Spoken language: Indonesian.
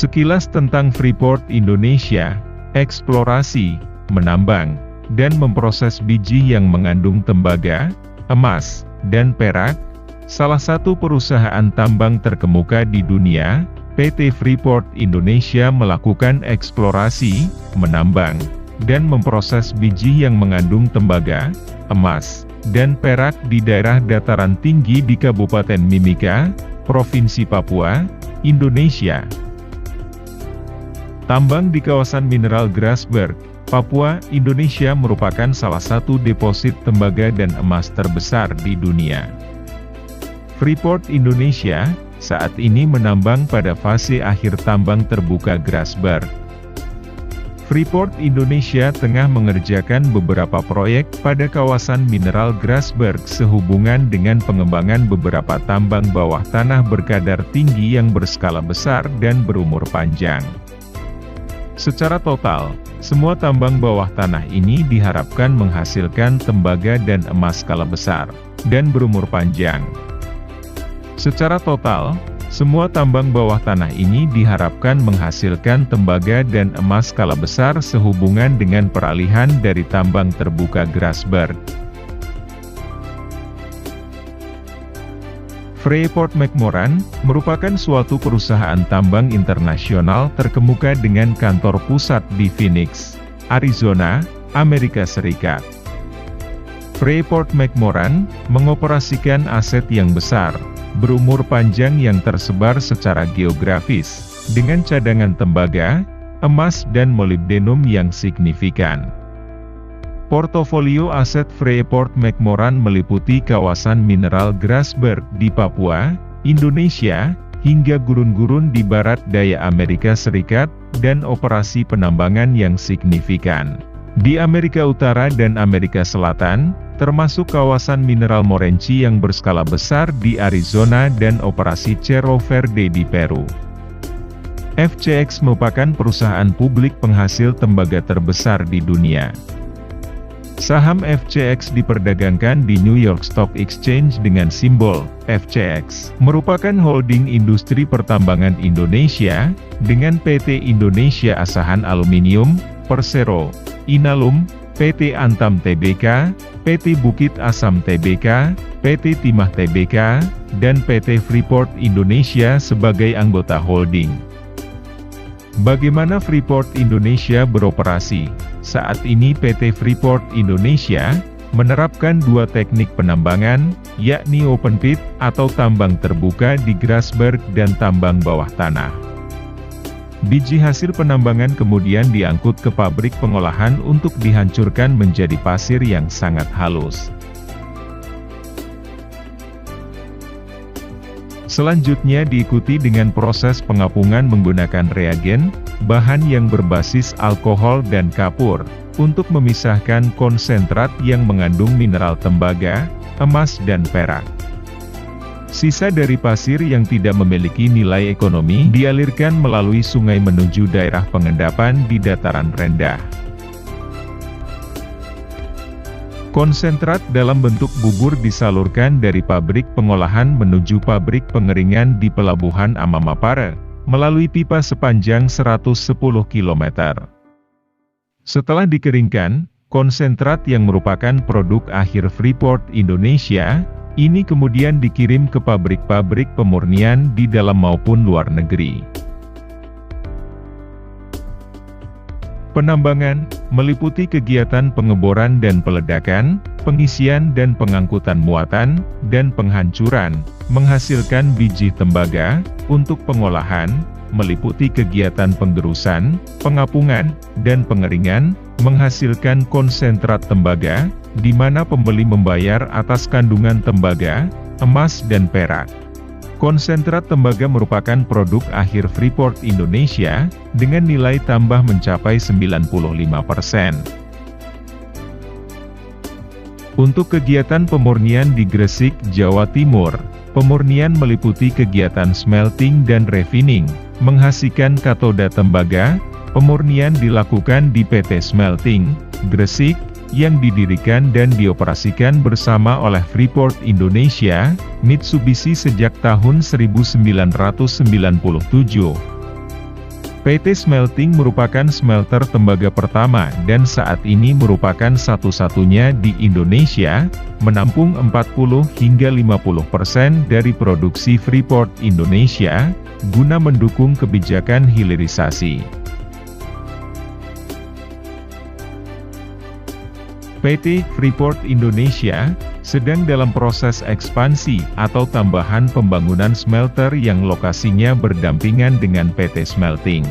Sekilas tentang Freeport Indonesia, eksplorasi, menambang, dan memproses biji yang mengandung tembaga, emas, dan perak. Salah satu perusahaan tambang terkemuka di dunia, PT Freeport Indonesia melakukan eksplorasi, menambang, dan memproses biji yang mengandung tembaga, emas, dan perak di daerah dataran tinggi di Kabupaten Mimika, Provinsi Papua, Indonesia. Tambang di kawasan mineral Grasberg, Papua, Indonesia merupakan salah satu deposit tembaga dan emas terbesar di dunia. Freeport Indonesia saat ini menambang pada fase akhir tambang terbuka Grasberg. Freeport Indonesia tengah mengerjakan beberapa proyek pada kawasan mineral Grasberg sehubungan dengan pengembangan beberapa tambang bawah tanah berkadar tinggi yang berskala besar dan berumur panjang. Secara total, semua tambang bawah tanah ini diharapkan menghasilkan tembaga dan emas skala besar, dan berumur panjang. Secara total, semua tambang bawah tanah ini diharapkan menghasilkan tembaga dan emas skala besar sehubungan dengan peralihan dari tambang terbuka Grasberg. Freeport-McMoRan merupakan suatu perusahaan tambang internasional terkemuka dengan kantor pusat di Phoenix, Arizona, Amerika Serikat. Freeport-McMoRan mengoperasikan aset yang besar, berumur panjang yang tersebar secara geografis, dengan cadangan tembaga, emas dan molibdenum yang signifikan. Portofolio aset Freeport-McMoRan meliputi kawasan mineral Grasberg di Papua, Indonesia, hingga gurun-gurun di barat daya Amerika Serikat, dan operasi penambangan yang signifikan di Amerika Utara dan Amerika Selatan, termasuk kawasan mineral Morenci yang berskala besar di Arizona dan operasi Cerro Verde di Peru. FCX merupakan perusahaan publik penghasil tembaga terbesar di dunia. Saham FCX diperdagangkan di New York Stock Exchange dengan simbol FCX, merupakan holding industri pertambangan Indonesia, dengan PT Indonesia Asahan Aluminium, Persero, Inalum, PT Antam Tbk, PT Bukit Asam Tbk, PT Timah Tbk, dan PT Freeport Indonesia sebagai anggota holding. Bagaimana Freeport Indonesia beroperasi? Saat ini PT Freeport Indonesia menerapkan dua teknik penambangan, yakni open pit atau tambang terbuka di Grasberg dan tambang bawah tanah. Biji hasil penambangan kemudian diangkut ke pabrik pengolahan untuk dihancurkan menjadi pasir yang sangat halus. Selanjutnya diikuti dengan proses pengapungan menggunakan reagen, bahan yang berbasis alkohol dan kapur, untuk memisahkan konsentrat yang mengandung mineral tembaga, emas dan perak. Sisa dari pasir yang tidak memiliki nilai ekonomi dialirkan melalui sungai menuju daerah pengendapan di dataran rendah. Konsentrat dalam bentuk bubur disalurkan dari pabrik pengolahan menuju pabrik pengeringan di Pelabuhan Amamapare, melalui pipa sepanjang 110 km. Setelah dikeringkan, konsentrat yang merupakan produk akhir Freeport Indonesia, ini kemudian dikirim ke pabrik-pabrik pemurnian di dalam maupun luar negeri. Penambangan meliputi kegiatan pengeboran dan peledakan, pengisian dan pengangkutan muatan, dan penghancuran, menghasilkan biji tembaga. Untuk pengolahan, meliputi kegiatan penggerusan, pengapungan, dan pengeringan, menghasilkan konsentrat tembaga, di mana pembeli membayar atas kandungan tembaga, emas dan perak. Konsentrat tembaga merupakan produk akhir Freeport Indonesia, dengan nilai tambah mencapai 95%. Untuk kegiatan pemurnian di Gresik, Jawa Timur, pemurnian meliputi kegiatan smelting dan refining, menghasilkan katoda tembaga. Pemurnian dilakukan di PT Smelting, Gresik, yang didirikan dan dioperasikan bersama oleh Freeport Indonesia, Mitsubishi sejak tahun 1997. PT Smelting merupakan smelter tembaga pertama dan saat ini merupakan satu-satunya di Indonesia, menampung 40 hingga 50% dari produksi Freeport Indonesia, guna mendukung kebijakan hilirisasi. PT Freeport Indonesia sedang dalam proses ekspansi atau tambahan pembangunan smelter yang lokasinya berdampingan dengan PT Smelting.